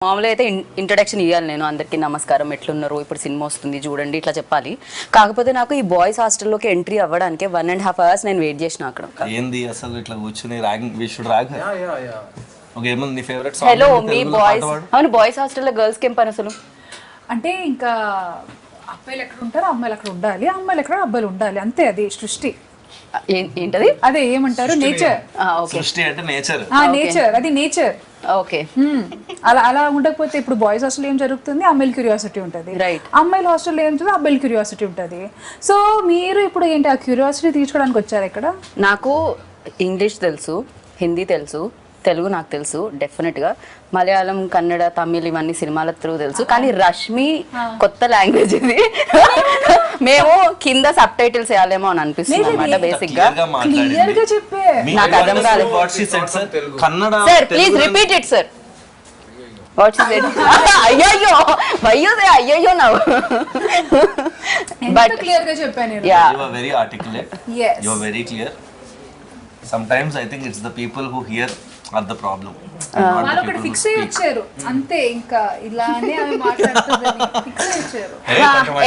మామూలుగా అయితే ఇంట్రడక్షన్ ఇవ్వాలి, నేను అందరికీ నమస్కారం ఎట్లున్నారు ఇప్పుడు సినిమా వస్తుంది చూడండి ఇట్లా చెప్పాలి. కాకపోతే నాకు ఈ బాయ్స్ హాస్టల్లోకి ఎంట్రీ అవ్వడానికి 1.5 hours నేను వెయిట్ చేసిన అక్కడ. ఏంది అసలు ఇట్లా కూర్చుని ragging we should rag. Okay, ఏమన్నా నీ ఫేవరెట్ సాంగ్? హలో మీ బాయ్స్, అవును బాయ్స్ హాస్టల్లో గర్ల్స్ కి ఏం పని అసలు? అంటే ఇంకా అబ్బాయిలు ఎక్కడ ఉంటారో అమ్మాయిలు అక్కడ ఉండాలి, అమ్మాయిలు ఎక్కడ అబ్బాయిలు ఉండాలి, అంతే. అది సృష్టి. ఏంటది? అదే ఏమంటారు, నేచర్. సృష్టి అంటే నేచర్. నేచర్, అది నేచర్. ఓకే, అలా అలా ఉండకపోతే ఇప్పుడు బాయ్స్ హాస్టల్ ఏం జరుగుతుంది, అమ్మాయిల క్యూరియాసిటీ ఉంటుంది. రైట్. అమ్మాయిల హాస్టల్లో ఏం జరుగుతుంది, అబ్బాయిల క్యూరియాసిటీ ఉంటుంది. సో మీరు ఇప్పుడు ఏంటి ఆ క్యూరియాసిటీ తీర్చుకోవడానికి వచ్చారు ఇక్కడ? నాకు ఇంగ్లీష్ తెలుసు, హిందీ తెలుసు, తెలుగు నాకు తెలుసు డెఫినెట్గా, మలయాళం, కన్నడ, తమిళ్ ఇవన్నీ సినిమాల త్రూ తెలుసు. కానీ రష్మి కొత్త లాంగ్వేజ్ ఇది. మేము కింద సబ్ టైటిల్స్ వేయాలేమో అని అనిపిస్తుంది అన్నమాట బేసిక్ గా. క్లియర్ గా చెప్పే నాకు అర్థం కాలేదు. Sir please repeat it sir. What is it? అయ్యయ్యో అయ్యయ్యో నౌ. బట్ క్లియర్ గా చెప్పాను నేను. Yeah, you are very articulate. yes, you are very clear. Sometimes I think it's the people who hear are the problem. వాళ్ళు ఒకటి fix అయ్యి వచ్చారు అంతే, ఇంకా ఇలానే అవి మాట్లాడుతుందని ఫిక్స్ అయ్యి వచ్చారు.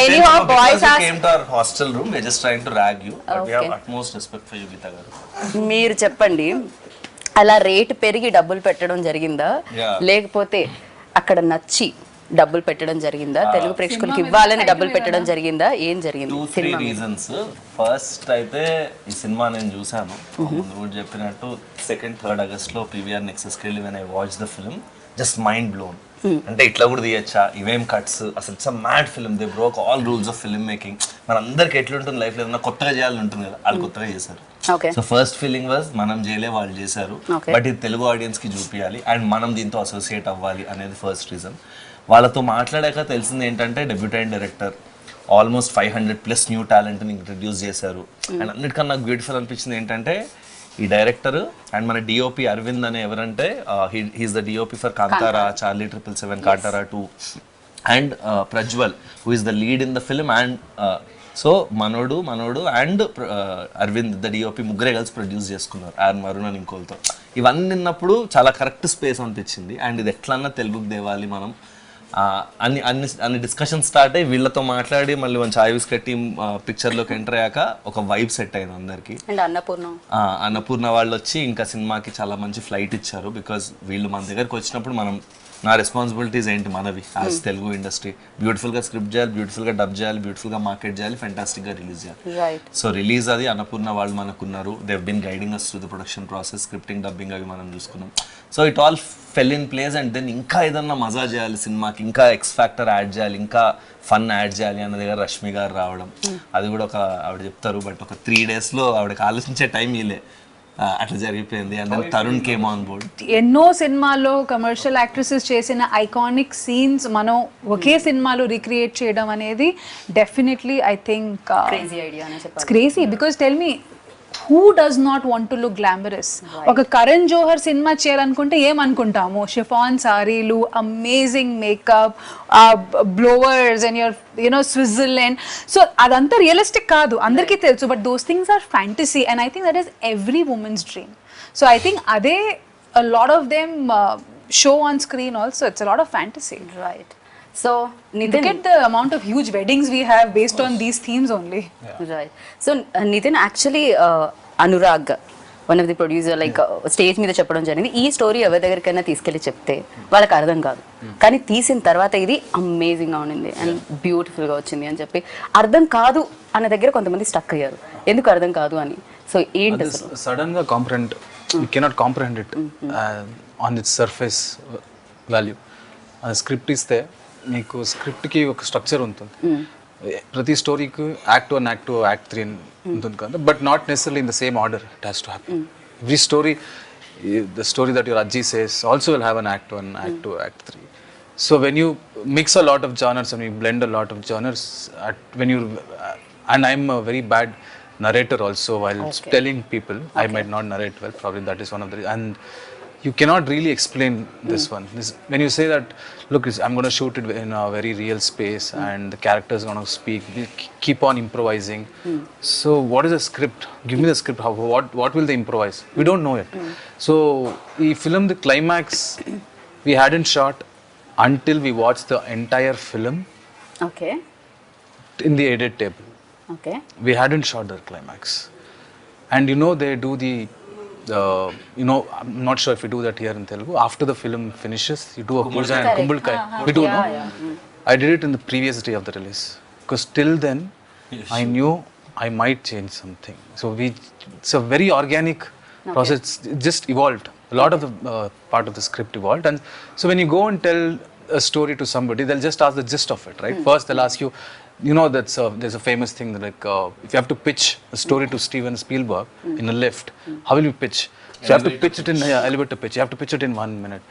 anyhow boys came to our hostel room, we're just trying to rag you, but we have utmost respect for you, Geeta garu. మీరు చెప్పండి, అలా రేట్ పెరిగి డబ్బులు పెట్టడం జరిగిందా, లేకపోతే అక్కడ నచ్చి డబ్బులు పెట్టడం జరిగిందా, తెలుగు ప్రేక్షకులకి ఇవ్వాలని డబ్బులు పెట్టడం జరిగిందా, ఏం జరిగింది? 2-3 reasons. ఫస్ట్ అయితే ఈ సినిమా నేను చూసాను ముందు కూడా చెప్పినట్టు 2nd-3rd August లో PVR Nexusకి వెళ్ళి when I watched the film, just mind blown. అంటే ఇట్లా కూడా తీయచ్చా, ఇవేం కట్స్, అసలు it's a mad film. They broke all rules of film making. మన అందరికి ఎట్లుంటుంది లైఫ్ లో ఏదైనా కొత్తగా చేయాలని ఉంటుంది కదా, వాళ్ళు కొత్తగా చేశారు. సో ఫస్ట్ ఫీలింగ్ వాజ్ మనం చేయలే, వాళ్ళు చేశారు, బట్ ఇది తెలుగు ఆడియన్స్ కి చూపించాలి అండ్ మనం దీంతో అసోసియేట్ అవ్వాలి అనేది ఫస్ట్ రీజన్. వాళ్ళతో మాట్లాడాక తెలిసింది ఏంటంటే డెబ్యూటెంట్ డైరెక్టర్, ఆల్మోస్ట్ 500+ న్యూ టాలెంట్ని ఇంట్రడ్యూస్ చేశారు. అండ్ అన్నిటికన్నా నాకు బ్యూటిఫుల్ అనిపించింది ఏంటంటే ఈ డైరెక్టర్ అండ్ మన డిఓపి అరవింద్ అనే ఎవరంటే he's the DOP for Kantara, Charlie 777, Kantara 2, and Prajwal who is the lead in the film. And so మనోడు అండ్ అరవింద్ ద డిఓపి ముగ్గురే కలిసి ప్రొడ్యూస్ చేసుకున్నారు, అండ్ వరుణ్ అని ఇంకోలతో. ఇవన్నీ విన్నప్పుడు చాలా కరెక్ట్ స్పేస్ అనిపించింది. అండ్ ఇది ఎట్లన్నా తెలుగుకి దేవాలి మనం అన్ని డిస్కషన్ స్టార్ట్ అయ్యి వీళ్ళతో మాట్లాడి మళ్ళీ మంచి ఆయుస్ కట్టి పిక్చర్లోకి ఎంటర్ అయ్యాక ఒక వైబ్ సెట్ అయింది అందరికి. అన్నపూర్ణ వాళ్ళు వచ్చి ఇంకా సినిమాకి చాలా మంచి ఫ్లైట్ ఇచ్చారు. బికాజ్ వీళ్ళు మన దగ్గరికి వచ్చినప్పుడు నా రెస్పాన్సిబిలిటీస్ ఏంటి మనవి యాజ్ తెలుగు ఇండస్ట్రీ, బ్యూటిఫుల్గా స్క్రిప్ట్ చేయాలి, బ్యూటిఫుల్గా డబ్ చేయాలి, బ్యూటిఫుల్గా మార్కెట్ చేయాలి, ఫెంటాస్టిక్గా రిలీజ్ చేయాలి. సో రిలీజ్ అది అన్నపూర్ణ వాళ్ళు మనకున్నారు. They've been guiding us to the production process, scripting, dubbing అవి మనం చూసుకున్నాం. So it all fell in place. And then ఇంకా ఏదన్నా మజా చేయాలి సినిమాకి, ఇంకా ఎక్స్ ఫ్యాక్టర్ యాడ్ చేయాలి, ఇంకా ఫన్ యాడ్ చేయాలి అన్న దగ్గర రష్మి గారు రావడం, అది కూడా ఒక ఆవిడ చెప్తారు బట్ ఒక 3 daysలో ఆవిడకి ఆలోచించే టైం ఇలే, అట్లా జరిగిపోయింది. And then Tarun came on board. ఎన్నో సినిమాల్లో కమర్షియల్ యాక్ట్రెసెస్ చేసిన ఐకానిక్ సీన్స్ మనం ఒకే సినిమాలో రీక్రియేట్ చేయడం అనేది definitely I think crazy. Because tell me, who does not want to look glamorous? ఒక కరణ్ జోహర్ సినిమా చేయాలనుకుంటే ఏమనుకుంటాము, షిఫాన్ సారీలు, amazing makeup, flowers and your Switzerland. So అదంతా రియలిస్టిక్ కాదు, అందరికీ తెలుసు, but those things are fantasy and I think that is every women's dream. So I think అదే a lot of them show on screen also. It's a lot of fantasy, right? So Nitin, look at the amount of huge weddings we have based on these themes only. Right. So Nitin, actually Anurag, one of the producer, like stage మీద చెప్పడం జరిగింది, ఈ story ఎవరి దగ్గరికైనా తీసుకెళ్ళి చెప్తే వాళ్ళకి అర్థం కాదు, కానీ తీసిన తర్వాత ఇది అమేజింగ్గా ఉండింది అండ్ బ్యూటిఫుల్గా వచ్చింది అని చెప్పి. అర్థం కాదు అన్న దగ్గర కొంతమంది స్టక్ అయ్యారు, ఎందుకు అర్థం కాదు అని. సో ఏంటి సడన్గా comprehend, you cannot comprehend it on it's surface value. అది స్క్రిప్ట్ ఇస్తే మీకు స్క్రిప్ట్కి ఒక స్ట్రక్చర్ ఉంటుంది, ప్రతి స్టోరీకి యాక్ట్ 1, యాక్ట్ 2, యాక్ట్ 3 ఉంటుంది కదా, but not necessarily in the same order it has to happen. Every story, the story that your ajji says also will have an act 1, act 2, act 3. So when you mix a lot of genres and you blend a lot of genres, and I'm a very bad narrator also while telling people. I might not narrate well, probably that is one of the, and you cannot really explain this one. When you say that, look, I'm going to shoot it in a very real space and the characters are going to speak, we keep on improvising. So what is the script? Give me the script. What will they improvise? We don't know it. So the film, the climax, we hadn't shot until we watch the entire film okay in the edit table. Okay We hadn't shot the climax. And you know, they do the, you know, I'm not sure if we do that here in Telugu. After the film finishes, you do a puja and kumbulkai. We do, no? I did it in the previous day of the release. Because till then, I knew I might change something. So it's a very organic process. It just evolved. A lot of the part of the script evolved. And so when you go and tell a story to somebody, they'll just ask the gist of it, right? First, they'll ask you, you know, there's a famous thing that like, if you have to pitch a story to Steven Spielberg in a lift, how will you pitch? So you have to pitch it in elevator pitch. You have to pitch it in 1 minute.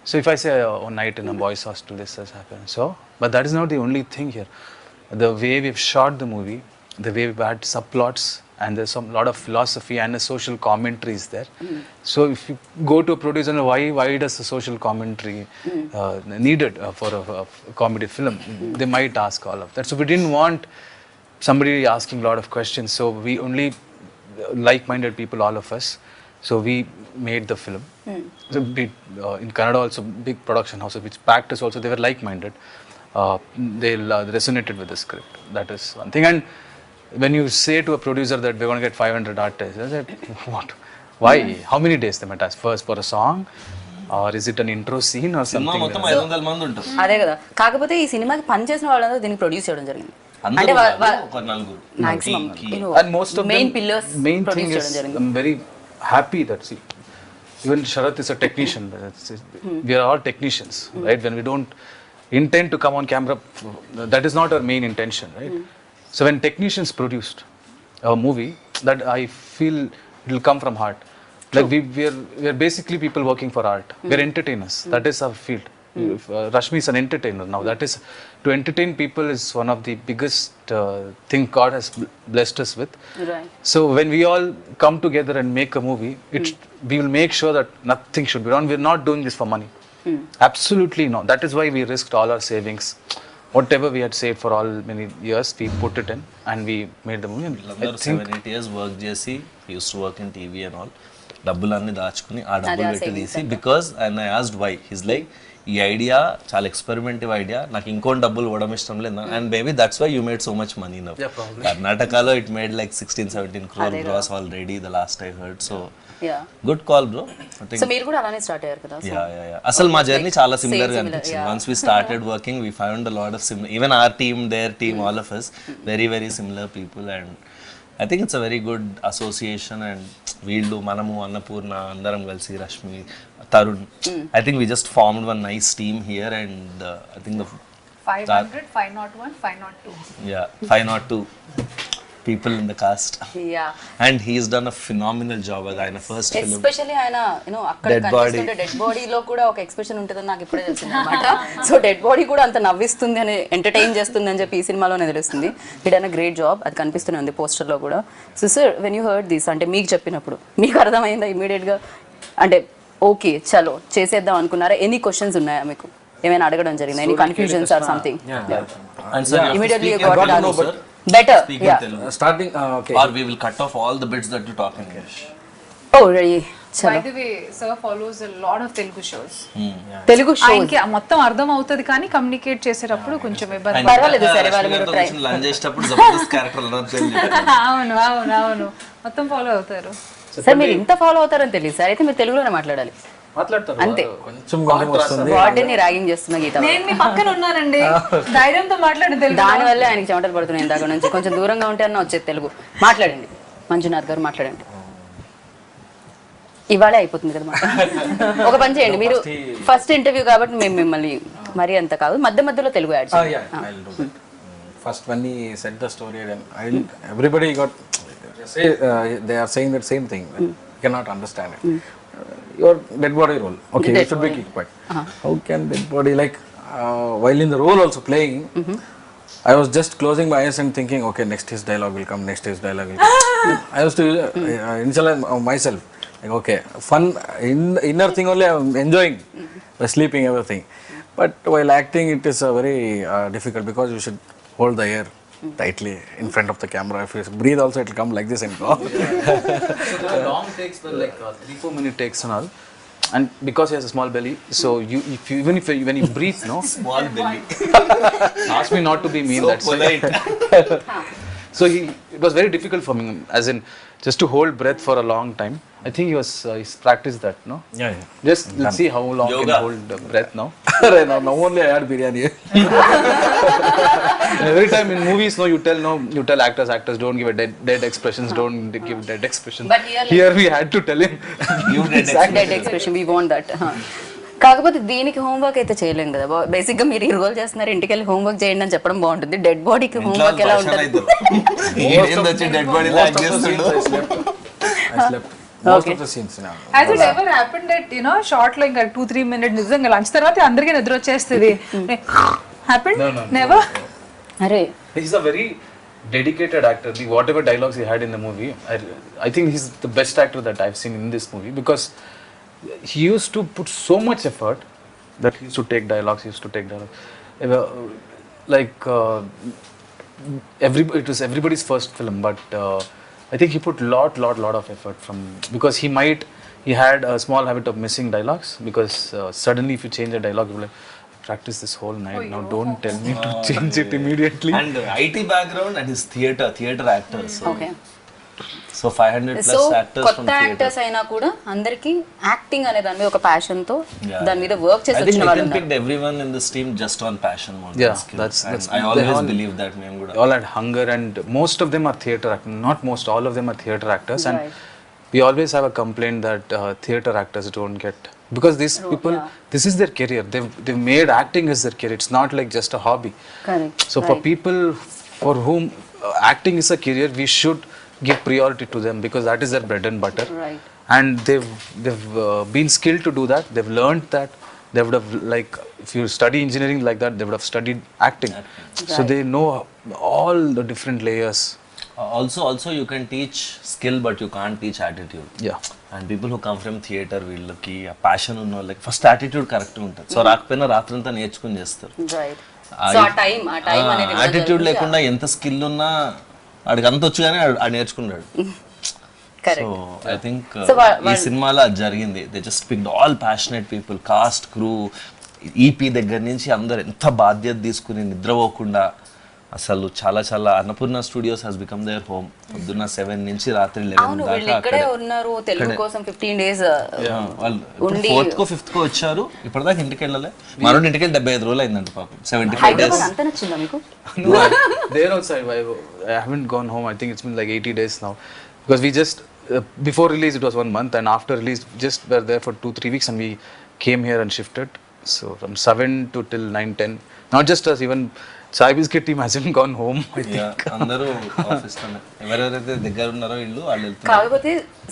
So if I say one night in a boys' hostel, this has happened. So, but that is not the only thing here. The way we've shot the movie, the way we've had subplots, and there's some lot of philosophy and a social commentary is there. So if you go to a producer, why does a social commentary needed for a comedy film? They might ask all of that. So we didn't want somebody asking a lot of questions. So we only like-minded people, all of us. So we made the film. So in Canada also, big production houses, which practice also, they were like-minded. They resonated with the script. That is one thing. And when you say to a producer that we're going to get 500 artists, they say, what? Why? How many days they might ask? First for a song? Or is it an intro scene or cinema something? మొత్తం 500 మంది ఉంటారు. అదే కదా. కాకపోతే ఈ సినిమాకి పనిచేసిన వాళ్ళందరూ దీనికి ప్రొడ్యూస్ చేయడం జరిగింది. అంటే అందరూ ఒక నలుగురు. Maximum And most of main them, pillars main thing produce is, చేయడం జరిగింది. I'm very happy that, see, even Sharath is a technician. We are all technicians, right? When we don't intend to come on camera, that is not our main intention, right? So when technicians produced a movie, that I feel it will come from heart. Like we are basically people working for art. We are entertainers. That is our field. Rashmi is an entertainer now. That is, to entertain people is one of the biggest thing God has blessed us with. Right. So when we all come together and make a movie, we will make sure that nothing should be wrong. We're not doing this for money. Absolutely not. That is why we risked all our savings. Whatever we had saved for all many years, we put it in and we made the movie. And I think 7-8 years work చేసి he used to work in TV and all. డబ్బులన్నీ దాచుకుని ఆ డబ్బులు పెట్టి తీసి because and I asked why his like ఈ idea చాలా experimentive idea, నాకు ఇంకోటి డబ్బులు ఇవ్వడం ఇష్టం లేదు and maybe that's why you made so much money now. కర్ణాటకలో ఇట్ మేడ్ లైక్ 16-17 crore gross already the last I heard. So good call bro. So మీరు కూడా అలానే స్టార్ట్ అయ్యారు కదా. అసలు మా జర్నీ చాలా సిమిలర్ గా అనిపించింది. Once we started working we found a lot of similar, even our team, their team, all of us very very similar people and I think it's a very good association. And వీళ్ళు మనము అన్నపూర్ణ అందరం కలిసి Rashmi, Tarun, I think we just formed one nice team here and I think the 500, 501, 502. 502 people in the cast. Yeah. And he's done a phenomenal job as ఆయన first film. Especially ఆయన అక్కడ కనిపిస్తుంటే dead బాడీలో కూడా ఒక ఎక్స్ప్రెషన్ ఉంటుందని నాకు ఇప్పుడే తెలిసింది అనమాట. సో డెడ్ బాడీ కూడా అంత నవ్విస్తుంది అని, ఎంటర్టైన్ చేస్తుంది అని చెప్పి ఈ సినిమాలోనే తెలుస్తుంది. హిట్ అయిన గ్రేట్ జాబ్, అది కనిపిస్తూనే ఉంది పోస్టర్లో కూడా. So sir when you heard this, అంటే మీకు చెప్పినప్పుడు మీకు అర్థమైందా ఇమీడియట్గా, అంటే ఓకే చలో చేసేద్దాం అనుకున్నారా? ఎనీ క్వశ్చన్స్ ఉన్నాయా మీకు, ఏమైనా అడగడం జరిగిందా, any confusions or something? And sir, immediately you got to know, but better. speak in Telugu. Starting, okay. Or we will cut off all the bits that you talk in English. Oh ready, By చలో. the way, sir follows a lot of Telugu shows. Telugu show ఆయనకి మొత్తం అర్థం అవుతుంది కానీ communicate చేసేటప్పుడు కొంచెం ఇబ్బంది. పర్వాలేదు సరే, వాళ్ళు మీరు try. లంచ్ చేసేటప్పుడు జబర్దస్త్ క్యారెక్టర్ అవును అవును అవును మొత్తం ఫాలో అవుతారు. సార్ మీరు ఇంత ఫాలో అవుతారని తెలియదు సార్, అయితే మీరు తెలుగులోనే మాట్లాడాలి మాట్లాడతారు అంతే. కొంచెం కొంచెం వస్తుంది. వాటిని ర్యాగింగ్ చేస్తున్న గీత, నేను మీ పక్కన ఉన్నానండి, ధైర్యంతో మాట్లాడి తెలుగు. దాని వల్లే ఆయనకి చెమటలు పడుతున్నాయి ఇందాక నుంచి. కొంచెం దూరంగా ఉంటే అన్న వచ్చేది తెలుగు. మాట్లాడండి మంజునాథ్ గారు, మాట్లాడండి. ఇవాళే అయిపోతుంది కదా మాట. ఒక పని చేయండి, మీరు ఫస్ట్ ఇంటర్వ్యూ కాబట్టి మేము మిమ్మల్ని మరీ అంత కాదు, మధ్య మధ్యలో తెలుగు యాడ్ చేయండి. I'll do that. First when he said the story, everybody got they are saying that same thing. You cannot understand it. Your dead body role. Okay, you should be kicked back. How can dead body, like while in the role also playing, I was just closing my eyes and thinking, okay, next his dialogue will come, next his dialogue will come. I was to initialize myself. Like, okay, fun, inner thing only I'm enjoying, by sleeping, everything. But while acting, it is very difficult because you should hold the air tightly in front of the camera. If you breathe also, it will come like this and go. So the long takes were like 3-4 minute takes and all. and because he has a small belly, so when you breathe, no, Small belly. ask me not to be mean. So That's polite. so it was very difficult for me, as in just to hold breath for a long time. I think he's practiced that, no? Yeah. Just let's see how long Yoga. can hold breath now. Now only I had biryani. Every time in movies, no, you tell actors don't give a dead expressions, don't give dead expressions. But here we had to tell him. You did dead expression we want that. కాకపోతే దీనికి homework అయితే చేయలేం కదా. Basic గా మీరు ఈ role చేస్తున్నారు, ఇంటికి వెళ్ళి హోంవర్క్ చేయండి అని చెప్పడం బాగుంటుంది. డెడ్ బాడీకి హోంవర్క్ ఎలా ఉంటుంది? Dead body Most of the scenes I slept. Most of the scenes now. Has it ever happened that, you know, short లో ఇంకా 2-3 minutes నిజంగా లంచ్ తర్వాత అందరికీ నిద్ర వచ్చేస్తుంది? Happened? No. Never? అరే He's a very dedicated actor. Whatever dialogues he had in the movie, I think he's the best actor that I've seen in this movie, because he used to put so much effort that he used to take dialogues. Like it was everybody's first film, but I think he put lot of effort because he had a small habit of missing dialogues, because suddenly if you change a dialogue, you'll be like, practice this whole night. Now don't tell me to change it immediately. And IT background and his theater actor. Okay. So 500 so plus actors from కొత్త theater. Actors అయినా కూడా అందరికి acting అనే దాని మీద ఒక passion తో Yeah. దాని మీద వర్క్ చేసి I think వచ్చిన వాళ్ళు Nitin ఉన్నారు. picked everyone in this team just on passion more Yeah, than skill. that's- And I they always all- believe that మేము కూడా. They all had hunger, and most of them are theater actors. Not most, all of them are theater actors. And Right. we always have a complaint that theater actors don't get, because these people, this is their career. They've made acting as their career. It's not like just a hobby. Correct. So for people for whom acting is a career, we should give priority to them, because that is their bread and butter. Right. And they've been skilled to do that. They've learned that. They would have, like, if you study engineering like that, they would have studied acting. So they know all the different layers. Also you can teach skill but you can't teach attitude. Yeah. And people who come from theater, వీళ్ళకి ఆ passion ఉన్న వాళ్ళకి first attitude correct ఉంటుంది. So రాకపోయినా రాత్రంతా నేర్చుకుని చేస్తారు. Right. So ఆ టైం అనేది యాటిట్యూడ్ లేకుండా ఎంత స్కిల్ ఉన్నా ఆడికి అంత వచ్చు కానీ ఆడు నేర్చుకున్నాడు. సో ఐ థింక్ ఈ సినిమాలో అది జరిగింది. They just picked all passionate people, cast, crew, EP దగ్గర నుంచి అందరు ఎంత బాధ్యత తీసుకుని నిద్రపోకుండా అసలు చాలా Annapurna studios has become their home. పొద్దున్న 7 నుంచి రాత్రి 11 అవును, వీళ్ళు దాకా ఇక్కడే ఉన్నారు తెలుగు కోసం 15 days వాళ్ళు 4th కో 5th కో వచ్చారు. ఇప్పటిదాకా ఇంటికి వెళ్ళలే. మనోడు ఇంటికి వెళ్ళి 75 రోజులు అయిందంట పాపం. 75 హైదరాబాద్ days. అంత నచ్చిందా మీకు? No, there also I haven't gone home. I think it's been like 80 days now, because we just before release it was 1 month, and after release just were there for 2-3 weeks, and we came here and shifted. So from 7 to till 9-10, not just us, even Chai Biscuit team hasn't gone home, I think. Yeah, అందరూ office లోనే. ఎవరెవరైతే దగ్గర ఉన్నారో ఇల్లు వాళ్ళు వెళ్తున్నారు. కాకపోతే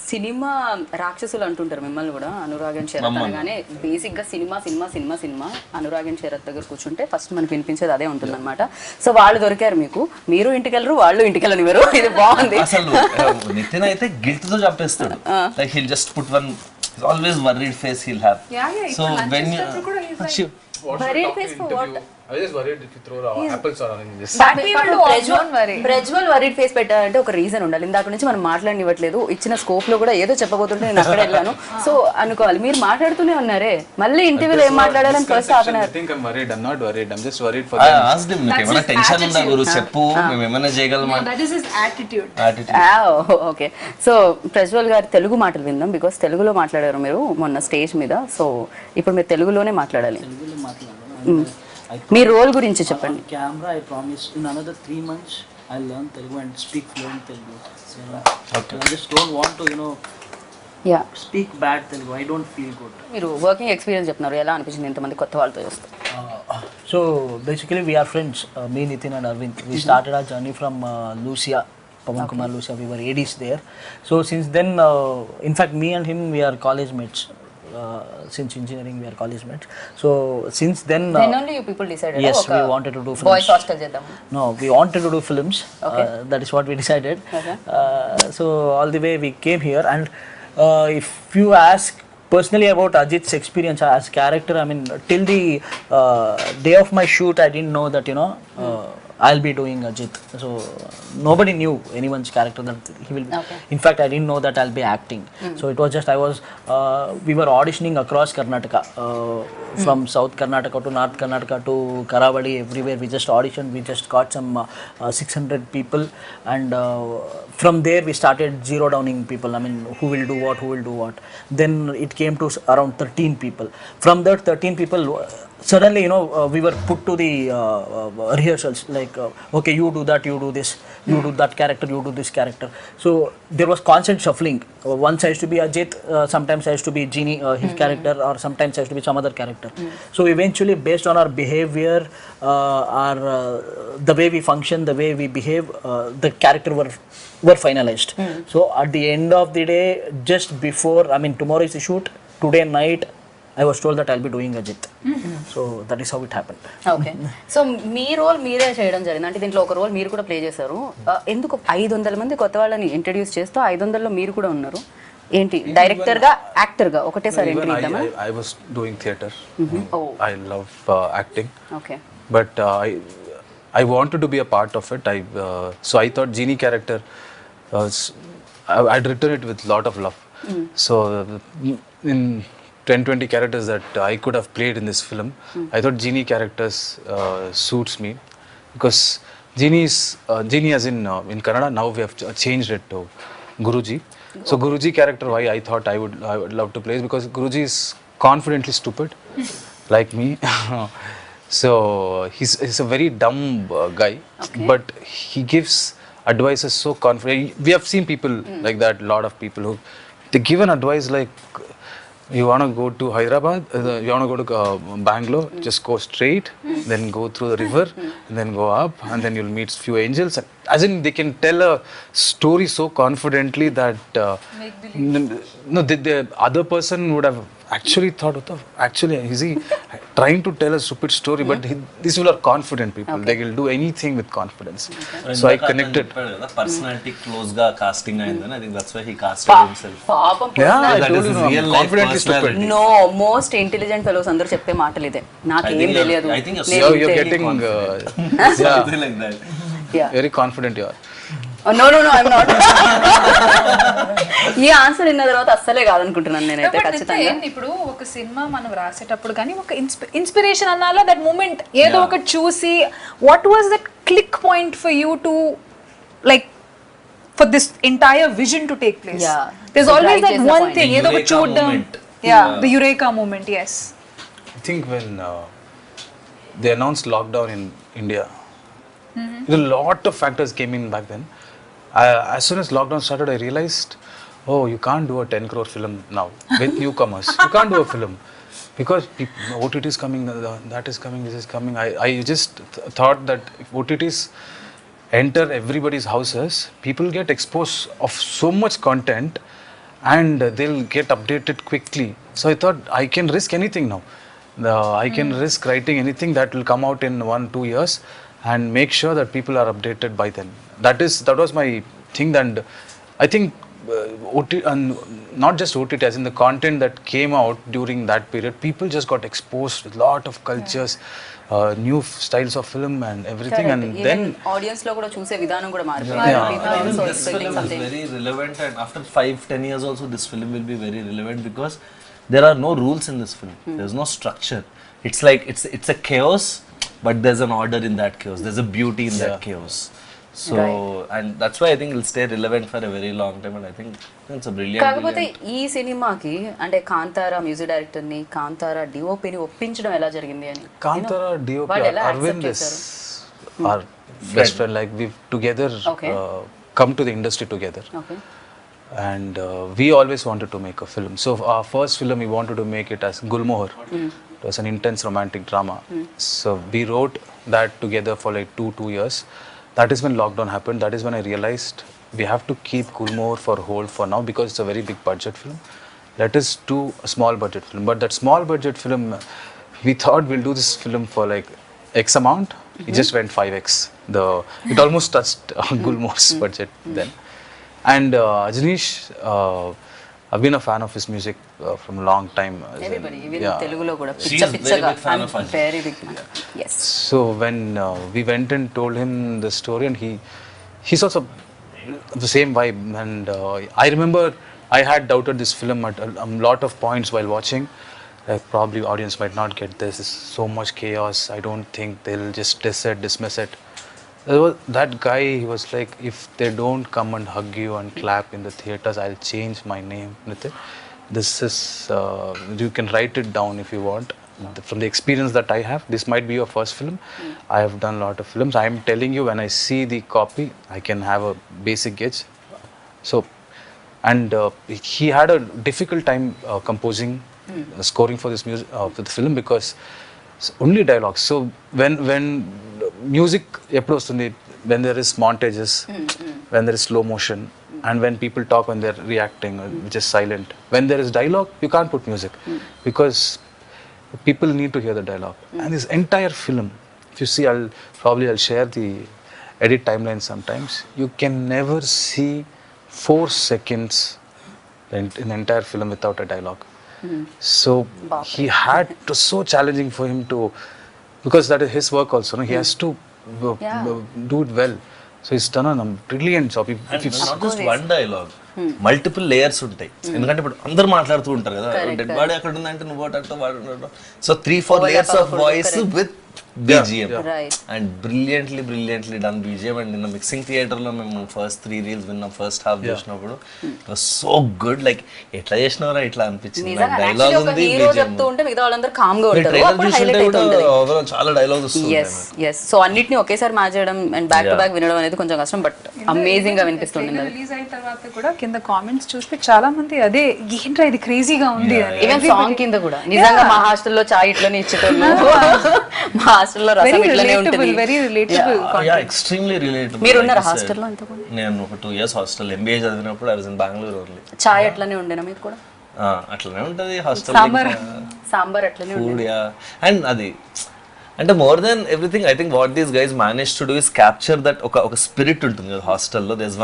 cinema రాక్షసులు అంటుంటారు మిమ్మల్ని కూడా, అనురాగన్ శరత్ అనగానే బేసిక్ గా సినిమా అనురాగన్ శరత్ దగ్గర కూర్చుంటే ఫస్ట్ మనకు వినిపించేది అదే ఉంటుంది అనమాట. సో వాళ్ళు దొరికారు మీకు, మీరు ఇంటికి వెళ్ళరు, వాళ్ళు ఇంటికి వెళ్ళనివ్వరు. ఇది బాగుంది. అసలు నితిన్ అయితే గిల్ట్ తో చంపేస్తాడు. Like he'll just put one always worried face he'll have. So when Worried face for what? I was just worried if you throw apples or anything. Just Prajwal worried face పెట్టాలంటే ఒక రీజన్ ఉండాలి. ఇందాక నుంచి మనం మాట్లాడనివ్వట్లేదు, ఇచ్చిన scope లో కూడా ఏదో చెప్పబోతుంటే నేను అక్కడ వెళ్ళాను. సో అనుకోవాలి, మీరు మాట్లాడుతూనే ఉన్నారే, మళ్ళీ ఇంటర్వ్యూలో ఏం మాట్లాడాలని first half an hour. I think I'm worried. I'm not worried. I'm just worried for I them. asked him, మీకు ఏమైనా టెన్షన్ ఉందా గురు, చెప్పు, మేము ఏమైనా చేయగలమా. That is his attitude. Okay. So Prajwal గారి తెలుగు మాటలు విందాం, బికాస్ తెలుగులో మాట్లాడారు మీరు మొన్న స్టేజ్ మీద. సో ఇప్పుడు మీరు తెలుగులోనే మాట్లాడాలి. మీ రోల్ గురించి చెప్పండి. Camera, I promise in another 3 months I'll learn Telugu and speak fluent Telugu. So, okay. I just don't want to, yeah, speak bad Telugu. I don't feel good. మీరు working experience చెప్తున్నారు, ఎలా అనిపించింది ఇంతమంది కొత్త వాళ్ళతో చూస్తే? So basically we are friends, me, Nitin and Arvind. We started our journey from Lucia, Pawan Kumar Lucia. We were ADs there. So since then, in fact me and him, we are college mates. Since engineering we are college mates. So since then, Then only you people decided. yes, we wanted to do films. Boys hostel చేద్దాం. No, we wanted to do films. That is what we decided. Okay. So all the way we came here, and if you ask personally about Ajit's experience as character, I mean till the day of my shoot I didn't know that I'll be doing Ajit. So nobody knew anyone's character that he will be. Okay. In fact, I didn't know that I'll be acting. So it was just we were auditioning across Karnataka, from South Karnataka to North Karnataka to Karavali, everywhere. We just auditioned. We just got some 600 people, and from there we started zero downing people. I mean, who will do what, who will do what. Then it came to around 13 people. From that 13 people, suddenly, we were put to the rehearsals, like, okay, you do that, you do this, you do that character, you do this character. So there was constant shuffling. Once I used to be Ajit, sometimes I used to be Genie, his character, or sometimes I used to be some other character. So eventually, based on our behavior, the way we function, the way we behave, the character were finalized. So at the end of the day, just before, I mean, tomorrow is the shoot, today night I was told that I'll be doing Ajit. So that is how it happened. Okay so మీ role మీరే చేయడం జరిగింది అంటే దీంట్లో ఒక role మీరు కూడా play చేశారు ఎందుకు 500 మంది కొత్త వాళ్ళని ఇంట్రడ్యూస్ చేస్తూ 500లో మీరు కూడా ఉన్నారు ఏంటి డైరెక్టర్ గా యాక్టర్ గా ఒకటేసారి ఎంట్రీ ఇద్దామా I was doing theater. I love acting. Okay But I wanted to be a part of it. So I thought Genie character, I'd written it with lot of love. So in 10-20 characters that I could have played in this film, I thought Genie characters suits me because Genie as in Kannada now we have changed it to Guruji. So Guruji character, why I thought I would love to play is because Guruji is confidently stupid like me. So he's a very dumb guy, but he gives advices so confident. We have seen people like that, lot of people who they give an advice like, you want to go to Hyderabad, you want to go to Bangalore, just go straight, then go through the river, and then go up, and then you'll meet few angels. As in, they can tell a story so confidently that the other person would have actually thought, actually, is he trying to tell a stupid story? But these people are confident people. They will do anything with confidence. So I connected. Personality close ga casting ayindani. I think that's why he casted himself. పాపం Yeah, I That told is you, his no, real life confidently stupid. personality. No most intelligent fellows అందరూ చెప్పే మాటలు ఇదే నాకేం తెలియదు I think You're getting something like that. very confident you are. No I'm not ఈ answer విన్న తర్వాత అస్సలే కాదనుకుంటున్నాను నేనైతే ఖచ్చితంగా ఇప్పుడు ఒక సినిమా మనం రాసేటప్పుడు కానీ ఒక ఇన్స్పిరేషన్ అన్నాలో దట్ మూమెంట్ ఏదో ఒకటి చూసి what was that click point for you to like for this entire vision to take place there is always that one thing ఏదో ఒకటి చూడడం the eureka moment yes I think when they announced lockdown in India, a lot of factors came in back then. As soon as lockdown started, I realized, oh, you can't do a 10 crore film now with newcomers. You can't do a film because OTT is coming, that is coming, this is coming. I just thought that if OTTs enter everybody's houses, people get exposed of so much content and they'll get updated quickly. So I thought I can risk anything now. I can risk writing anything that will come out in 1-2 years and make sure that people are updated by then. That was my thing, and I think OTT, and not just OTT, as in the content that came out during that period, people just got exposed with lot of cultures, new styles of film and everything, and then audience లో కూడా చూసే విధానం కూడా మారిపోయింది This film is very relevant, and after 5-10 years also this film will be very relevant because there are no rules in this film. There's no structure. It's like it's a chaos, but there's an order in that chaos. There's a beauty in that chaos. So and that's why I think it'll stay relevant for a very long time, and I think it's a brilliant. కాకపోతే ఈ సినిమాకి అంటే Kantara music director ని కాంతారా డిఓపిని ఒప్పించడం ఎలా జరిగింది అని Kantara DOP వాళ్ళు ఎలా Arvind accept is చేశారు? our best friend. Like we've together come to the industry together. Okay And we always wanted to make a film. So our first film, we wanted to make it as Gulmohar. It was an intense romantic drama. So we wrote that together for like 2 years. That is when lockdown happened. That is when I realized we have to keep Gulmohar for hold for now because it's a very big budget film. Let us do a small budget film. But that small budget film, we thought we'll do this film for like X amount. It just went 5x. It almost touched Gulmohar's budget then. And Ajanish, I've been a fan of his music from a long time. Everybody, even Yeah. Telugulo కూడా She పిచ్చ is very పిచ్చగా big fan of Ajay. very big fan. Yes. So when we went and told him the story, and he's also the same vibe. And I remember I had doubted this film at a lot of points while watching. Like probably audience might not get this. It's so much chaos. I don't think they'll just dismiss it. That guy, he was like, if they don't come and hug you and clap in the theaters, I'll change my name. This is, you can write it down if you want. From the experience that I have, this might be your first film. I have done a lot of films. I am telling you, when I see the copy, I can have a basic gauge. So, and he had a difficult time composing, scoring for this music, for the film, because it's only dialogues. So when music eppudu vastundi, when there is montages, when there is slow motion, and when people talk when they're reacting, which is silent. When there is dialogue, you can't put music because people need to hear the dialogue. And this entire film, if you see, I'll share the edit timeline sometimes. You can never see 4 seconds in the entire film without a dialogue. So he had to, so challenging for him to, because that is his work also, no? He has to do it well. So he's done a brilliant job. And not just one dialogue, multiple layers ఉంటాయి. ఎందుకంటే ఇప్పుడు అందరు మాట్లాడుతూ ఉంటారు కదా, dead body అక్కడ ఉందంటే నువ్వు అంటావు వాడు. So 3-4 layers of voice with BGM. Right. And brilliantly done BGM. And in the mixing theater లో మేము ఫస్ట్ 3 reels విన్నాం, ఫస్ట్ హాఫ్ చూసినప్పుడు it was so good. Like ఎట్లా చేసినారా ఇట్లా అనిపించింది. డైలాగ్ ఉంది, హీరో చెప్తూ ఉంటే మిగతా వాళ్ళందరూ కామ్ గా ఉంటారు. అప్పుడు హైలైట్ అవుతుంది. ఓవరాల్ చాలా డైలాగ్స్ వస్తుంటాయి. yes సో అన్నిటిని ఒకేసారి మ్యాచ్ చేయడం అండ్ బ్యాక్ టు బ్యాక్ వినడం అనేది కొంచెం కష్టం, బట్ అమేజింగ్ గా వినిపిస్తుంది. రిలీజ్ అయిన తర్వాత కూడా కింద కామెంట్స్ చూస్తే చాలా మంది అదే ఏంట్రా ఇది క్రేజీగా ఉంది అని. ఈవెన్ సాంగ్ కింద కూడా నిజంగా మా హాస్టల్లో చాయ్ ఇట్లనే ఇచ్చేటోళ్ళు, మా హాస్టల్లో రసం ఇట్లనే ఉంటుంది. Very relatable. Yeah extremely relatable. మీరు ఉన్నారు హాస్టల్లో ఇంతకు? నేను ఒక 2 years హాస్టల్ MBA చదివినప్పుడు I was in Bangalore only. చాయ్ అట్లనే ఉండేనా మీకు కూడా? అట్లనే ఉంటది హాస్టల్. సాంబార్ అట్లనే ఫుడ్. యా. అండ్ అది అంటే more than everything I think what these guys manage to do is capture that ఒక స్పిరిట్ ఉంటుంది కదా హాస్టల్లో. there's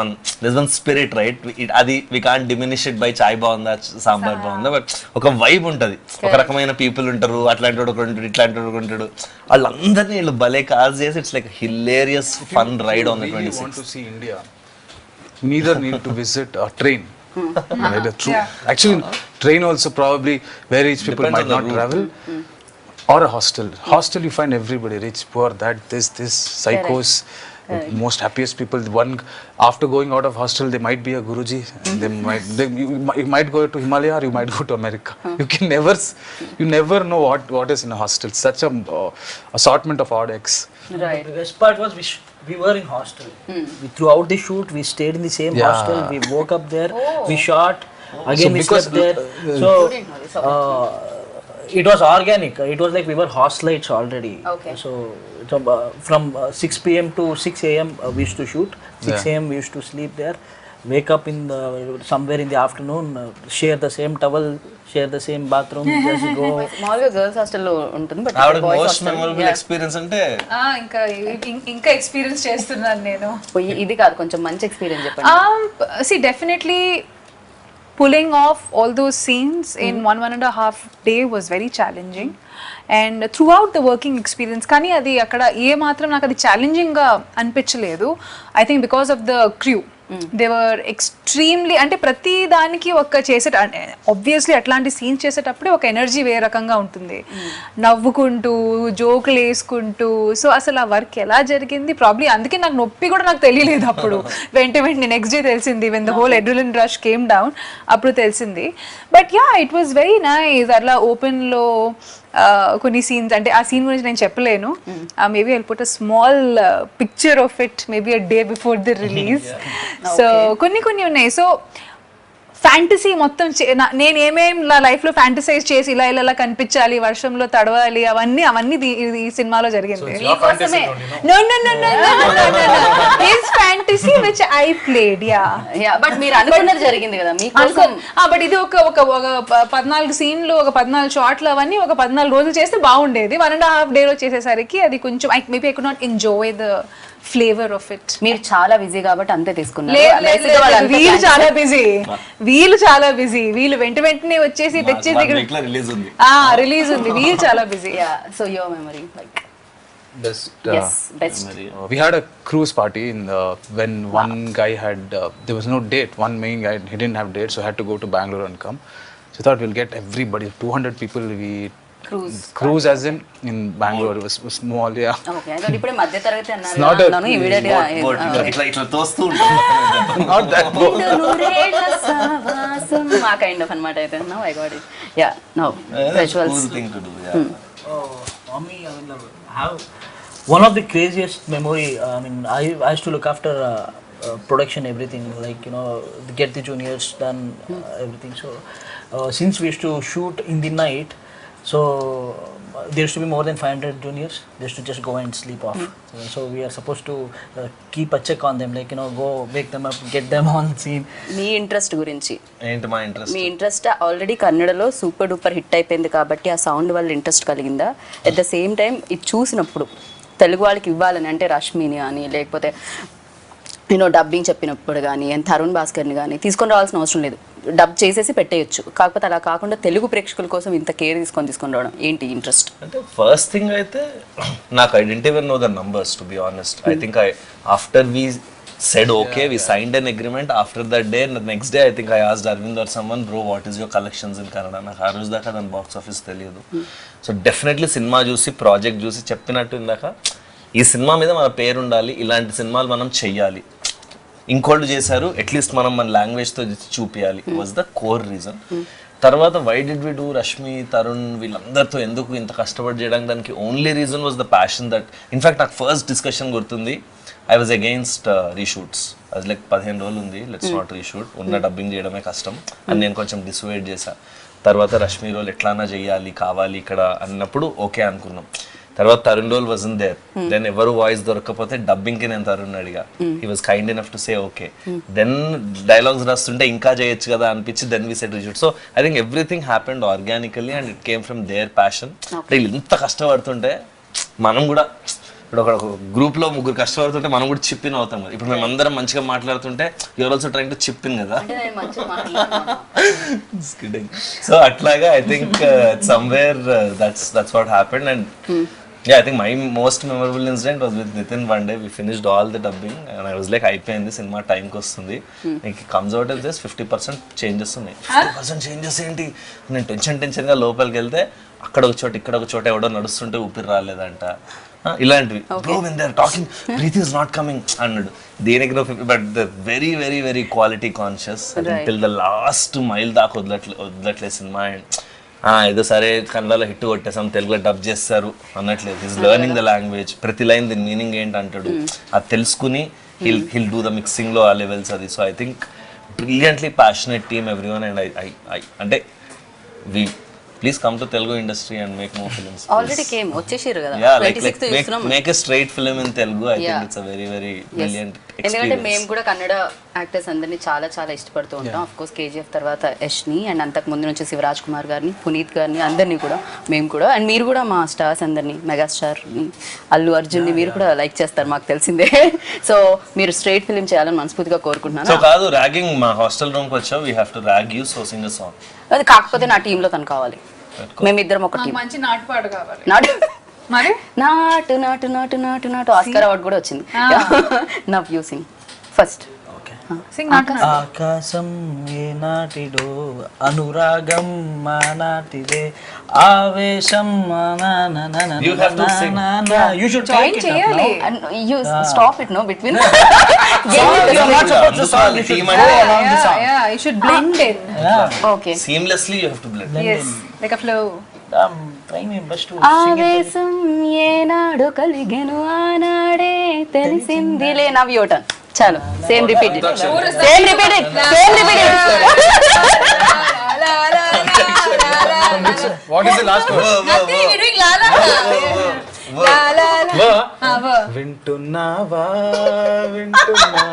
one spirit, right? అది we can't diminish it by చాయ్ బాగుందా సాంబార్ బాగుందా, బట్ ఒక వైబ్ ఉంటుంది. ఒక రకమైన పీపుల్ ఉంటారు, అట్లాంటి వాడు ఒకడు ఉంటాడు, ఇట్లాంటి వాడు ఉంటాడు. వాళ్ళందరినీ వీళ్ళు భలే కాజ్ చేసి it's like hilarious fun ride on the 26th. If you want to see India, neither need to visit a train. Actually, train also probably where rich people Depends might on not the route. travel. Or a hostel. Hostel, you find everybody, rich, poor, that, this, psychos, most happiest people. One, after going out of hostel, they might be a Guruji. You might go to Himalaya, or you might go to America. You never know what is in a hostel. Such a assortment of odd eggs. Right. The best part was we were in hostel. Throughout the shoot, we stayed in the same hostel. We woke up there. We shot. Again, So we because slept there. So it was organic. It was like we were hostelites already. Okay. So from 6 p.m. to 6 a.m. We used to shoot. 6 a.m. we used to sleep there. Wake up somewhere in the afternoon. Share the same towel. Share the same bathroom. Just go. మామూలుగా girls హాస్టల్లో ఉంటుంది, but ఆవిడ most memorable experience అంటే ఇంకా experience చేస్తున్నాను నేను. ఇది కాదు, కొంచెం మంచి ఎక్స్పీరియన్స్ చెప్పండి. See, definitely pulling off all those scenes in 1.5 day was very challenging, and throughout the working experience కానీ అది అక్కడ ఏ మాత్రం నాకు అది ఛాలెంజింగ్ గా అనిపించలేదు. I think because of the crew, they were extremely, అంటే ప్రతి దానికి ఒక ఆబ్వియస్లీ అట్లాంటి సీన్స్ చేసేటప్పుడే ఒక ఎనర్జీ వేరే రకంగా ఉంటుంది, నవ్వుకుంటూ జోకులు వేసుకుంటూ. సో అసలు ఆ వర్క్ ఎలా జరిగింది ప్రాబ్లీ అందుకే నాకు నొప్పి కూడా నాకు తెలియలేదు అప్పుడు. వెంటనే నెక్స్ట్ డే తెలిసింది, when the whole adrenaline rush came down, అప్పుడు తెలిసింది. But yeah, it was very nice. అట్లా ఓపెన్లో కొన్ని సీన్స్, అంటే ఆ సీన్ గురించి నేను చెప్పలేను. Maybe I'll put a small picture of it maybe a day before the release. So కొన్ని ఉన్నాయి. సో ఫ్యాంటసీ మొత్తం నేను ఏమేం నా లైఫ్ లో ఫ్యాంటసైజ్ చేసి ఇలా కనిపించాలి, వర్షంలో తడవాలి, అవన్నీ ఈ సినిమాలో జరిగింది. Fantasy which I played. But మీరు అనుకున్నది జరిగింది కదా మీకోసం. బట్ ఇది ఒక 14 సీన్లు, ఒక 14 షాట్లు, అవన్నీ ఒక 14 రోజులు చేస్తే బాగుండేది. 1.5 day చేసేసరికి అది కొంచెం maybe I could not enjoy the flavour of it. మీరు చాలా బిజీ కాబట్టి అంతే తీసుకున్నారు. చాలా బిజీ. వీళ్ళు చాలా బిజీ, వీళ్ళు వెంటనే వచ్చేసి తెచ్చేసి రిలీజ్ ఉంది. రిలీజ్ ఉంది, వీళ్ళు చాలా busy. So your memory like Best. best. We had a cruise party when one guy had there was no date. One main guy, he didn't have date, so I had to go to Bangalore and come. So I thought we'll get everybody, 200 people. We cruise as in Bangalore. It was small, yeah. Okay, I thought ipude madhya taragati It's not a annanu immediately ఇట్లా తోస్తూ ఉంటాం. not that boat. ఆ kind of అన్నమాట అయితే. Now I got it. Yeah, now visuals. Cool thing to do, yeah. For me, I mean, have one of the craziest memory. I mean, I used to look after production, everything, like, you know, get the juniors done, everything. So since we used to shoot in the night, so there used to be more than 500 juniors. They used to just go and sleep off. So we are supposed to keep a check on them, like, you know, go wake them up, get them on scene. Me interest గురించి, ఏంటి మా interest? మీ interest already కన్నడలో super duper hit అయిపోయింది కాబట్టి ఆ sound వల్ల interest కలిగిందా? At the same time ఇది చూసినప్పుడు తెలుగు వాళ్ళకి ఇవ్వాలని, అంటే రష్మిని అని లేకపోతే నేను డబ్బింగ్ చెప్పినప్పుడు కానీ తరుణ్ భాస్కర్ని కానీ తీసుకొని రావాల్సిన అవసరం లేదు, డబ్ చేసేసి పెట్టేయచ్చు. కాకపోతే అలా కాకుండా తెలుగు ప్రేక్షకుల కోసం ఇంత కేర్ తీసుకొని రావడం ఏంటి ఇంట్రెస్ట్? అంటే ఫస్ట్ థింగ్ అయితే నాకు I didn't even know the numbers, to be honest. I think after we said okay, we signed an agreement. After that day, the next day, I think I asked Arvind or someone, bro, what is your collections in Kannada? నాకు ఆ రోజు దాకా దాని box office తెలియదు. So definitely cinema చూసి, project చూసి చెప్పినట్టు ఇందాక, ఈ సినిమా మీద మన పేరు ఉండాలి, ఇలాంటి సినిమాలు మనం చెయ్యాలి, ఇంకోళ్ళు చేశారు, అట్లీస్ట్ మనం మన లాంగ్వేజ్తో చూపించాలి, వాజ్ ద కోర్ రీజన్. తర్వాత why did we do Rashmi, Tarun వీళ్ళందరితో ఎందుకు ఇంత కష్టపడి చేయడానికి, దానికి only reason was the passion that, in fact నాకు ఫస్ట్ డిస్కషన్ గుర్తుంది, ఐ వాజ్ అగెయిన్స్ట్ రీషూట్స్. అది లైక్ 15 రోజులు ఉంది, లెట్స్ నాట్ రీషూట్, ఉన్న డబ్బింగ్ చేయడమే కష్టం అని నేను కొంచెం డిసైడ్ చేశా. తర్వాత రష్మి రోల్ ఎట్లానా చెయ్యాలి, కావాలి ఇక్కడ అన్నప్పుడు ఓకే అనుకున్నాం. తర్వాత Tarun role wasn't there, then ఎవరు వాయిస్ దొరకకపోతే డబ్బింగ్కి నేను తరుణ్ అడిగా, he was kind enough to say okay. Then dialogues రాస్తుంటే ఇంకా చేయొచ్చు కదా అనిపించి then we said reshoot. So I think everything happened organically and it came from their passion. వీళ్ళు ఇంత కష్టపడుతుంటే మనం కూడా, ఇప్పుడు ఒక గ్రూప్లో 3 కష్టపడుతుంటే మనం కూడా చిప్పిన్ అవుతాం కదా. ఇప్పుడు మేము అందరం మంచిగా మాట్లాడుతుంటే యూఆర్ ఆల్సో ట్రైంగ్ టు చిప్పిన్ కదా. సో అట్లాగా I think somewhere that's what happened. And yeah, I think my most memorable incident was with Nitin. One day we finished all the dubbing and I was like, అయిపోయింది cinema టైంకి వస్తుంది, నీకు comes out as this 50% changes ఉన్నాయి. 50% changes ఏంటి? నేను టెన్షన్గా లోపలికి వెళ్తే అక్కడ ఒక చోట ఇక్కడ ఒక చోట ఎవడో నడుస్తుంటే ఊపిరి రాలేదంట, ఇలాంటివి. Bro when they are talking breath is not coming అన్నాడు. దేనికి no, but the very very very quality conscious till the last mile దాకా వదలట్లేదు సినిమా. అండ్ ఏదో సరే కన్నడలో హిట్ కొట్టేసాం, తెలుగులో డబ్ చేస్తారు అన్నట్లేదు. ఈజ్ లెర్నింగ్ ద లాంగ్వేజ్, ప్రతి లైన్ దీని మీనింగ్ ఏంటి అంటాడు, అది తెలుసుకుని హిల్ డూ ద మిక్సింగ్లో ఆ లెవెల్స్ అది. So I think brilliantly passionate team everyone. And I అంటే we please come to Telugu industry and make more films. Already came వచ్చేసారు కదా, yeah, like make a straight film in Telugu. I think it's a very very brilliant experience. ఎందుకంటే మేము కూడా Kannada actors అందరినీ చాలా చాలా ఇష్టపడుతూ ఉంటాం. ఆఫ్ కోర్స్ కేజీఎఫ్ తర్వాత యష్ని, అండ్ అంతకు ముందు నుంచి శివరాజ్ కుమార్ గారిని, పునీత్ గారిని, అందరినీ కూడా మేము కూడా, అండ్ మీరు కూడా మా స్టార్స్ అందరినీ, మెగాస్టార్ని, అల్లు అర్జున్ని మీరు కూడా లైక్ చేస్తారు మాకు తెలిసిందే. సో మీరు స్ట్రైట్ ఫిల్మ్ చేయాలని మనస్ఫూర్తిగా కోరుకుంటున్నాను. సో కాదు ర్యాగింగ్, మా హాస్టల్ రూమ్కి వచ్చావు, we have to rag you, so Singh a song. అది కాకపోతే నా టీంలో తను కావాలి, మేమిద్దరం ఒక టీం. మంచి నాటుపాడు కావాలి. మరి నాటు నాటు నాటు నాటు నాటు ఆస్కార్ అవార్డు కూడా వచ్చింది. నా యూసింగ్ ఫస్ట్ ఆకాశం ఏ నాటిడో, అనురాగం మా నాటిదే, ఆవేశం You have to sing. You should join చేయాలి. You stop it no between. You should blend in. Okay, seamlessly you have to blend. Yes, like a flow. I'm trying my best to sing it. ఆవేశం ఏనాడు కలిగెను ఆనాడే తెలిసిందిలే. నా వ్యూటన్ చాలు, same repeat it, same repeat it, same repeat it. What is the last word? Nothing, we're doing la la la la la. వింటున్నావా వింటున్నావా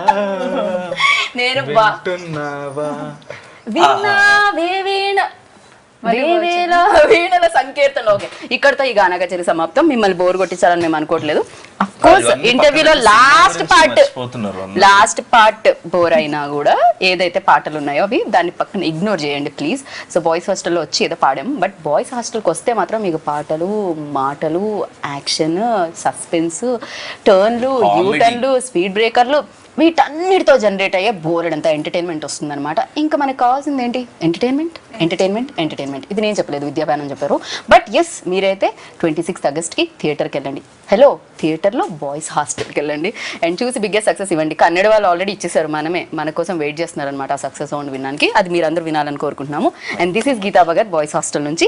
నేను వింటున్నావా విన్నావే వీణ వీణల సంకీర్తన. ఓకే, ఇక్కడతో ఈ గానా కచేరీ సమాప్తం. మిమ్మల్ని బోర్ కొట్టించాలని మేము అనుకోవట్లేదు. అఫ్ కోర్స్ ఇంటర్వ్యూలో లాస్ట్ పార్ట్ బోర్ అయినా కూడా ఏదైతే పాటలు ఉన్నాయో అవి దాన్ని పక్కన ఇగ్నోర్ చేయండి ప్లీజ్. సో బాయ్స్ హాస్టల్లో వచ్చి ఏదో పాడాము, బట్ బాయ్స్ హాస్టల్కి వస్తే మాత్రం మీకు పాటలు, మాటలు, యాక్షన్, సస్పెన్స్, టర్న్లు, యూటర్న్లు, స్పీడ్ బ్రేకర్లు, వీటన్నిటితో జనరేట్ అయ్యే బోర్డంత ఎంటర్టైన్మెంట్ వస్తుందన్నమాట. ఇంకా మనకు కావాల్సింది ఏంటి? Entertainment, entertainment, entertainment. ఇది నేను చెప్పలేదు, విద్యాబానం చెప్పారు. బట్ ఎస్, మీరైతే 26th ఆగస్ట్కి థియేటర్కి వెళ్ళండి. హలో, థియేటర్లో బాయ్స్ హాస్టల్కి వెళ్ళండి అండ్ చూసి బిగ్గెస్ట్ సక్సెస్ ఇవ్వండి. కన్నడ వాళ్ళు ఆల్రెడీ ఇచ్చేసారు, మన కోసం వెయిట్ చేస్తున్నారు అనమాట ఆ సక్సెస్ సౌండ్ వినడానికి. అది మీరు అందరూ వినాలని కోరుకుంటున్నాము. And this is Geetha Bhagat boys hostel నుంచి.